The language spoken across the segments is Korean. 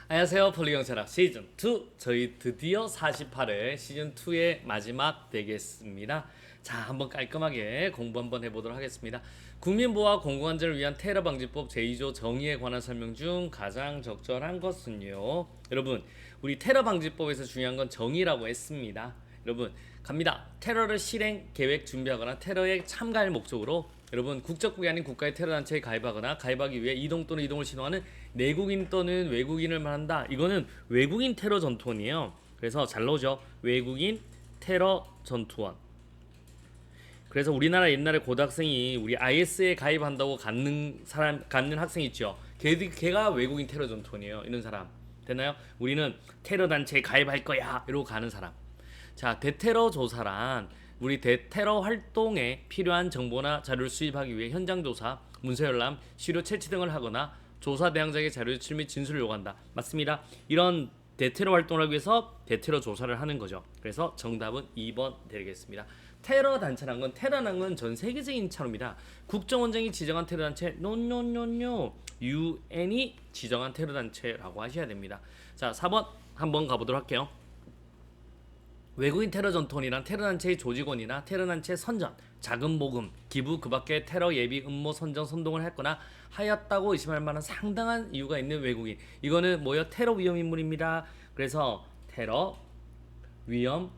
안녕하세요. 폴리경찰학 시즌2 저희 드디어 48회 시즌2의 마지막 되겠습니다. 자, 한번 깔끔하게 공부 한번 해보도록 하겠습니다. 국민보호와 공공안전을 위한 테러 방지법 제2조 정의에 관한 설명 중 가장 적절한 것은요, 여러분, 우리 테러 방지법에서 중요한 건 정의라고 했습니다. 여러분, 갑니다. 테러를 실행, 계획, 준비하거나 테러에 참가할 목적으로 여러분 국적국이 아닌 국가의 테러단체에 가입하거나 가입하기 위해 이동 또는 이동을 시도하는 내국인 또는 외국인을 말한다. 이거는 외국인 테러 전투원이에요. 그래서 잘 나오죠. 외국인 테러 전투원. 그래서 우리나라 옛날에 고등학생이 우리 IS에 가입한다고 갖는 학생 있죠. 걔가 외국인 테러 전투원이에요. 이런 사람 됐나요? 우리는 테러 단체에 가입할 거야 이러고 가는 사람. 자, 대테러 조사란 우리 대테러 활동에 필요한 정보나 자료를 수집하기 위해 현장 조사, 문서 열람, 시료 채취 등을 하거나 조사 대상자에게 자료 제출 및 진술을 요구한다. 맞습니다. 이런 대테러 활동을 하기 위해서 대테러 조사를 하는 거죠. 그래서 정답은 2번 되겠습니다. 테러 단체란 건 테러란 건 전 세계적인 차로입니다. 국정원장이 지정한 테러 단체 노노노노 UN이 지정한 테러 단체라고 하셔야 됩니다. 자, 4번 한번 가보도록 할게요. 외국인 테러 전투원이란 테러단체의 조직원이나 테러단체 선전, 자금 모금, 기부 그 밖에 테러 예비 음모 선정 선동을 했거나 하였다고 의심할 만한 상당한 이유가 있는 외국인. 이거는 뭐요? 테러 위험 인물입니다. 그래서 테러 위험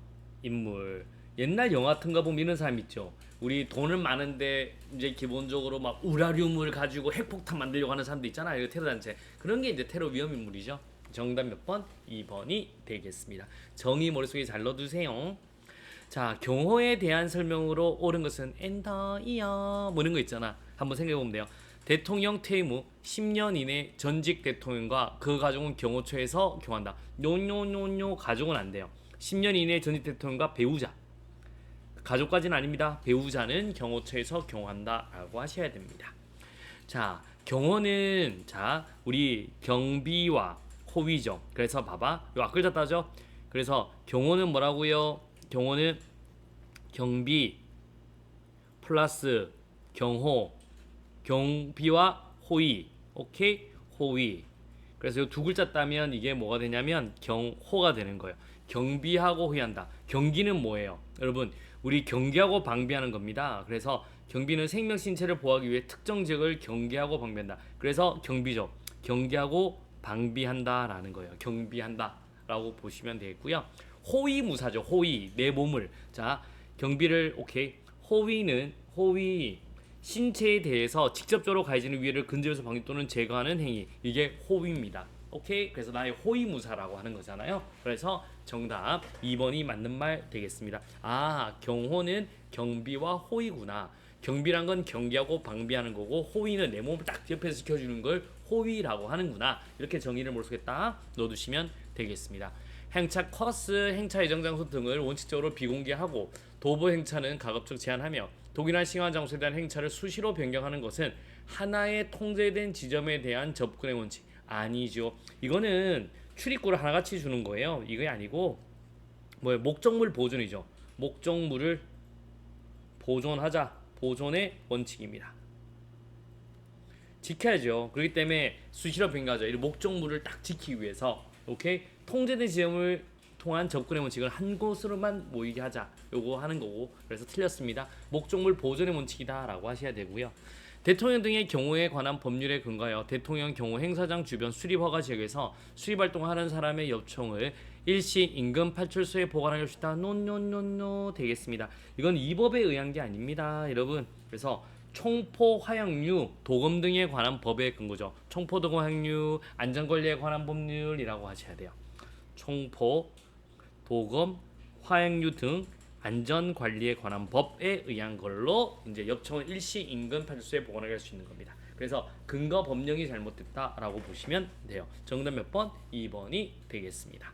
인물. 옛날 영화 같은 거 보면 이런 사람 있죠. 우리 돈은 많은데 이제 기본적으로 막 우라늄을 가지고 핵폭탄 만들려고 하는 사람도 있잖아요. 이거 테러 단체. 그런 게 이제 테러 위험 인물이죠. 정답 몇 번? 2번이 되겠습니다. 정의 머릿속에 잘 넣어두세요. 자, 경호에 대한 설명으로 옳은 것은 엔더이요 뭐 이런 거 있잖아. 한번 생각해보면 돼요. 대통령 퇴임 후 10년 이내 전직 대통령과 그 가족은 경호처에서 경호한다. 노노노노 가족은 안 돼요. 10년 이내 전직 대통령과 배우자. 가족까지는 아닙니다. 배우자는 경호처에서 경호한다 라고 하셔야 됩니다. 자, 경호는 자 우리 경비와 호위죠. 그래서 봐봐, 요 앞글자 따죠. 그래서 경호는 뭐라고요? 경호는 경비 플러스 경호, 경비와 호위. 오케이, 호위. 그래서 이 두 글자 따면 이게 뭐가 되냐면 경호가 되는 거예요. 경비하고 호위한다. 경기는 뭐예요? 여러분, 우리 경계하고 방비하는 겁니다. 그래서 경비는 생명 신체를 보호하기 위해 특정 지역을 경계하고 방비한다. 그래서 경비죠. 경계하고 방비한다라는 거예요. 경비한다라고 보시면 되겠고요. 호위무사죠. 호위, 내 몸을. 자, 경비를 오케이. 호위 신체에 대해서 직접적으로 가해지는 위해를 근절해서 방지 또는 제거하는 행위. 이게 호위입니다. 오케이. 그래서 나의 호위무사라고 하는 거잖아요. 그래서 정답 2번이 맞는 말 되겠습니다. 아, 경호는 경비와 호위구나. 경비란 건 경계하고 방비하는 거고, 호위는 내 몸을 딱 옆에서 지켜주는 걸 호위라고 하는구나. 이렇게 정의를 머릿속에 딱 넣어두시면 되겠습니다. 행차 코스, 행차 예정 장소 등을 원칙적으로 비공개하고 도보 행차는 가급적 제한하며 독일한 싱한 장소에 대한 행차를 수시로 변경하는 것은 하나의 통제된 지점에 대한 접근의 원칙 아니죠. 이거는 출입구를 하나같이 주는 거예요. 이게 아니고 뭐예요? 목적물 보존이죠. 목적물을 보존하자. 보존의 원칙입니다. 지켜야죠. 그렇기 때문에 수시로 변경하죠. 이 목적물을 딱 지키기 위해서 오케이 통제된 지점을 통한 접근의 원칙을 한 곳으로만 모이게 하자. 요거 하는 거고 그래서 틀렸습니다. 목적물 보존의 원칙이다라고 하셔야 되고요. 대통령 등의 경우에 관한 법률에 근거하여 대통령 경우 행사장 주변 수립허가 지역에서 수립활동하는 사람의 엽총을 일시 임금 파출소에 보관할 것이다. 노노노노 되겠습니다. 이건 이 법에 의한 게 아닙니다, 여러분. 그래서 총포, 화약류, 도금 등에 관한 법에 근거죠. 총포, 도금, 화약류, 안전관리에 관한 법률이라고 하셔야 돼요. 총포, 도금, 화약류 등 안전관리에 관한 법에 의한 걸로 이제 엽청을 일시 임금 파출소에 보관하게 할 수 있는 겁니다. 그래서 근거 법령이 잘못됐다라고 보시면 돼요. 정답 몇 번? 2번이 되겠습니다.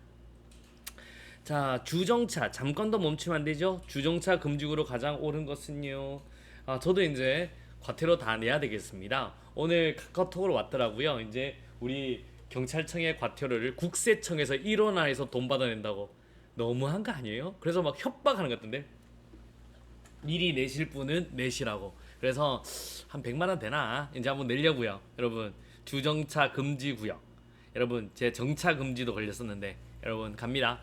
자, 주정차 잠깐 더 멈추면 안 되죠? 주정차 금지구로 가장 옳은 것은요. 아, 저도 이제 과태료 다 내야 되겠습니다. 오늘 카카오톡으로 왔더라고요. 이제 우리 경찰청의 과태료를 국세청에서 1원 안에서 돈 받아낸다고. 너무한 거 아니에요? 그래서 막 협박하는 것 같은데 미리 내실 분은 내시라고. 그래서 한 100만 원 되나? 이제 한번 내려고요. 여러분, 주정차 금지 구역 여러분 제 정차 금지도 걸렸었는데 여러분 갑니다.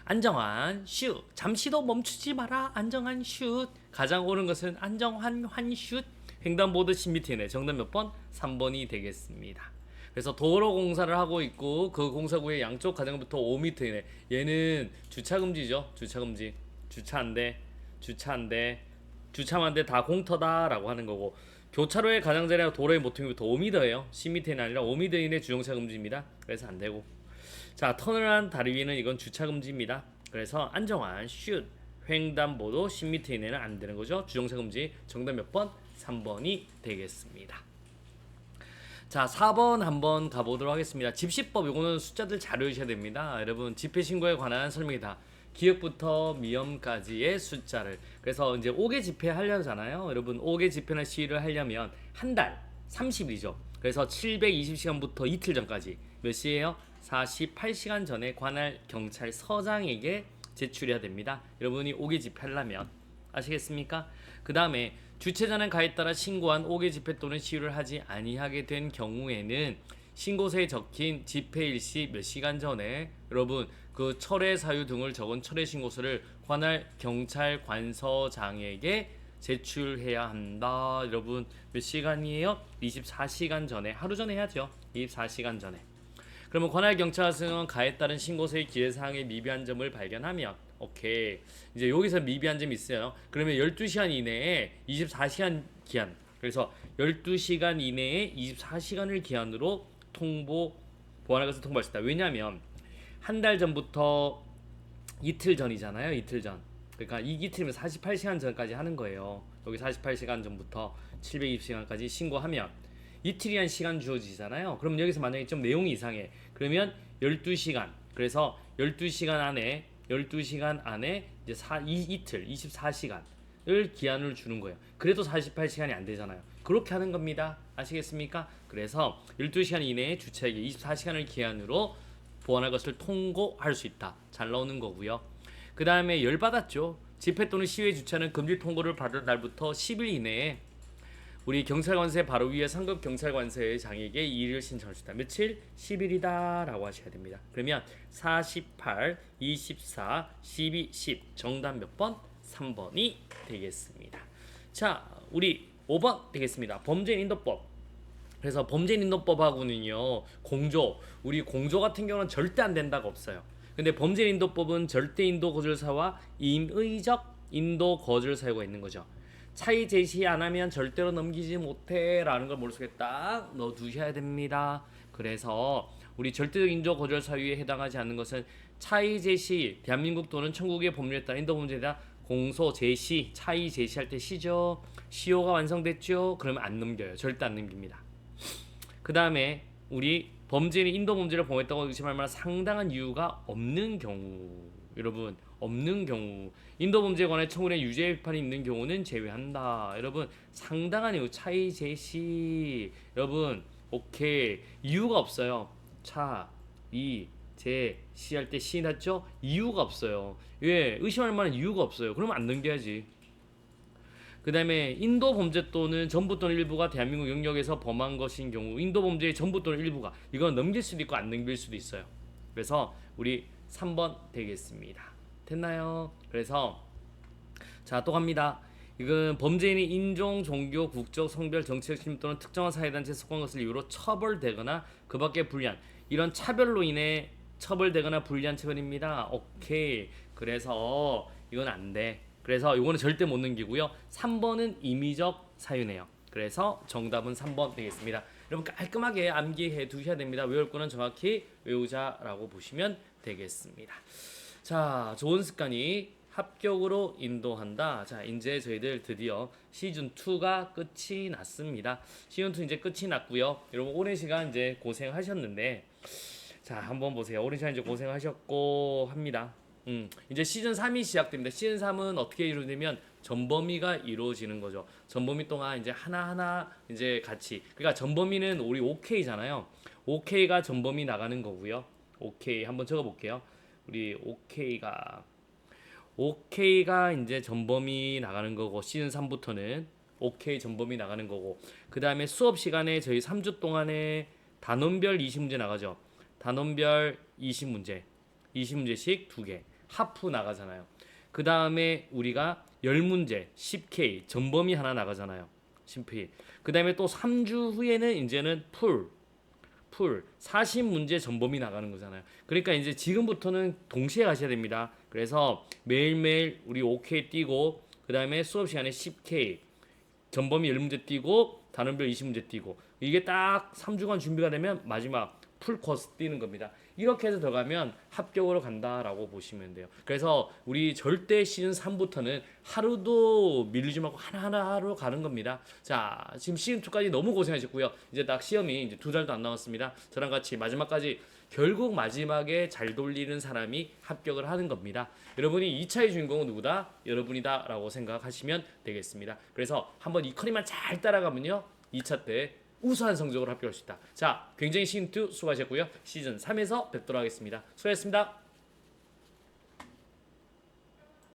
안정환 슛. 잠시도 멈추지 마라. 안정환 슛. 가장 옳은 것은 안정환 환슛. 횡단보도 10m 이내. 정답 몇 번? 3번이 되겠습니다. 그래서 도로 공사를 하고 있고 그 공사구의 양쪽 가장부터 5m 이내. 얘는 주차 금지죠. 주차 금지. 주차 안 돼. 주차 안 돼. 주차만 안 돼. 다 공터다라고 하는 거고. 교차로의 가장자리와 도로의 모퉁이부터 5m예요. 10m는 아니라 5m 이내 주정차 금지입니다. 그래서 안 되고. 자, 턴을 한 다리 위는 이건 주차 금지입니다. 그래서 안정환 슛. 횡단보도 10m 이내는 안 되는 거죠. 주정차 금지. 정답 몇 번? 3번이 되겠습니다. 자, 4번 한번 가보도록 하겠습니다. 집시법 이거는 숫자들 잘 외우셔야 됩니다. 여러분 집회 신고에 관한 설명이다. 기업부터 미염까지의 숫자를. 그래서 이제 5개 집회 하려잖아요. 여러분 5개 집회나 시위를 하려면 한 달 30일이죠. 그래서 720시간부터 이틀 전까지 몇 시에요? 48시간 전에 관할 경찰서장에게 제출해야 됩니다. 여러분이 5개 집회 하려면 아시겠습니까? 그 다음에 주최자는 가에 따라 신고한 5개 집회 또는 시위를 하지 아니하게 된 경우에는 신고서에 적힌 집회 일시 몇 시간 전에 여러분 그 철회 사유 등을 적은 철회 신고서를 관할 경찰 관서장에게 제출해야 한다. 여러분 몇 시간이에요? 24시간 전에. 하루 전에 해야죠. 24시간 전에. 그러면 관할 경찰서는 가에 따른 신고서의 기재사항에 미비한 점을 발견하면 오케이. 이제 여기서 미비한 점이 있어요. 그러면 12시간 이내에 24시간 기한. 그래서 12시간 이내에 24시간을 기한으로 보완할 것을 통보할 수 있다. 왜냐하면 한 달 전부터 이틀 전이잖아요. 이틀 전. 그러니까 이틀이면 48시간 전까지 하는 거예요. 여기 48시간 전부터 720시간까지 신고하면 이틀이란 시간 주어지잖아요. 그럼 여기서 만약에 좀 내용이 이상해. 그러면 12시간. 그래서 12시간 안에 이제 이틀 24시간을 기한을 주는 거예요. 그래도 48시간이 안 되잖아요. 그렇게 하는 겁니다. 아시겠습니까? 그래서 12시간 이내에 주최에게 24시간을 기한으로 보완할 것을 통고할 수 있다. 잘 나오는 거고요. 그 다음에 열받았죠. 집회 또는 시위의 주최는 금지 통고를 받은 날부터 10일 이내에 우리 경찰관세 바로 위에 상급 경찰관세의 장에게 이의를 신청할 수 있다. 며칠? 10일이다 라고 하셔야 됩니다. 그러면 48, 24, 12, 10 정답 몇 번? 3번이 되겠습니다. 자, 우리 5번 되겠습니다. 범죄인도법. 그래서 범죄인도법하고는요 우리 공조 같은 경우는 절대 안 된다가 없어요. 근데 범죄인도법은 절대인도 거절사와 임의적 인도 거절 사유가 있는 거죠. 차이 제시 안 하면 절대로 넘기지 못해 라는 걸 머릿속에 딱 넣어 두셔야 됩니다. 그래서 우리 절대적 인도 거절 사유에 해당하지 않는 것은 차이 제시, 대한민국 또는 천국의 법률에 따라 인도 범죄다 공소 제시, 차이 제시할 때 시죠. 시효가 완성됐죠. 그러면 안 넘겨요. 절대 안 넘깁니다. 그 다음에 우리 범죄인이 인도 범죄를 범했다고 의심할 만한 상당한 이유가 없는 경우, 여러분 없는 경우, 인도 범죄에 관해 청구의 유죄 비판이 있는 경우는 제외한다. 여러분 상당한 이유, 차이 제시. 여러분 오케이, 이유가 없어요. 제시할 때 시 났죠? 이유가 없어요. 왜? 의심할 만한 이유가 없어요. 그러면 안 넘겨야지. 그 다음에 인도 범죄 또는 전부 또는 일부가 대한민국 영역에서 범한 것인 경우, 인도 범죄의 전부 또는 일부가, 이건 넘길 수도 있고 안 넘길 수도 있어요. 그래서 우리 3번 되겠습니다. 됐나요? 그래서 자, 또 갑니다. 이건 범죄인이 인종, 종교, 국적, 성별, 정치적 신분 또는 특정한 사회단체에 속한 것을 이유로 처벌되거나 그 밖에 불리한, 이런 차별로 인해 처벌되거나 불리한 처벌입니다. 오케이. 그래서 이건 안 돼. 그래서 이거는 절대 못 넘기고요. 3번은 임의적 사유네요. 그래서 정답은 3번 되겠습니다. 여러분 깔끔하게 암기해 두셔야 됩니다. 외울 거는 정확히 외우자라고 보시면 되겠습니다. 자, 좋은 습관이 합격으로 인도한다. 자, 이제 저희들 드디어 시즌 2가 끝이 났습니다. 시즌 2 이제 끝이 났고요. 여러분 오랜 시간 이제 고생하셨는데, 자, 한번 보세요. 오랜 시간 이제 고생하셨고 합니다. 이제 시즌 3이 시작됩니다. 시즌 3은 어떻게 이루어지냐면 전범위가 이루어지는 거죠. 전범위 동안 이제 하나하나 이제 같이, 그러니까 전범위는 우리 OK잖아요. OK가 전범위 나가는 거고요. OK 한번 적어 볼게요. 우리 OK가 이제 전범위 나가는 거고, 시즌 3부터는 OK 전범위 나가는 거고, 그 다음에 수업 시간에 저희 3주 동안에 단원별 20문제 나가죠. 단원별 20문제, 20문제씩 2개, 하프 나가잖아요. 그 다음에 우리가 10문제, 10K, 전범위 하나 나가잖아요. 10K. 그 다음에 또 3주 후에는 이제는 풀 40문제 전범위 나가는 거잖아요. 그러니까 이제 지금부터는 동시에 가셔야 됩니다. 그래서 매일매일 우리 5K 뛰고 그 다음에 수업 시간에 10K 전범위 10문제 뛰고 단원별 20문제 뛰고 이게 딱 3주간 준비가 되면 마지막 풀 코스 뛰는 겁니다. 이렇게 해서 들어가면 합격으로 간다라고 보시면 돼요. 그래서 우리 절대 시즌 3부터는 하루도 밀리지 말고 하나하나 하루 가는 겁니다. 자, 지금 시즌 2까지 너무 고생하셨고요. 이제 딱 시험이 이제 2달도 안 남았습니다. 저랑 같이 마지막까지 결국 마지막에 잘 돌리는 사람이 합격을 하는 겁니다. 여러분이 2차의 주인공은 누구다? 여러분이다 라고 생각하시면 되겠습니다. 그래서 한번 이 커리만 잘 따라가면요 2차 때 우수한 성적으로 합격할 수 있다. 자, 굉장히 시즌2 수고하셨고요. 시즌 3에서 뵙도록 하겠습니다. 수고하셨습니다.